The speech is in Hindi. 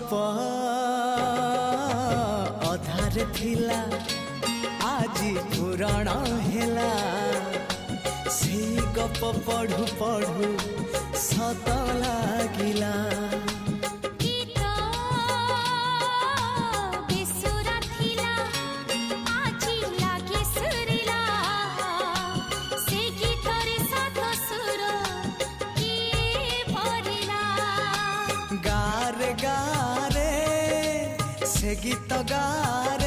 गप अधार थिला आज पुराण हेला से गप पढ़ु पढ़ु सत लागिला गारे गारे से गीत गारे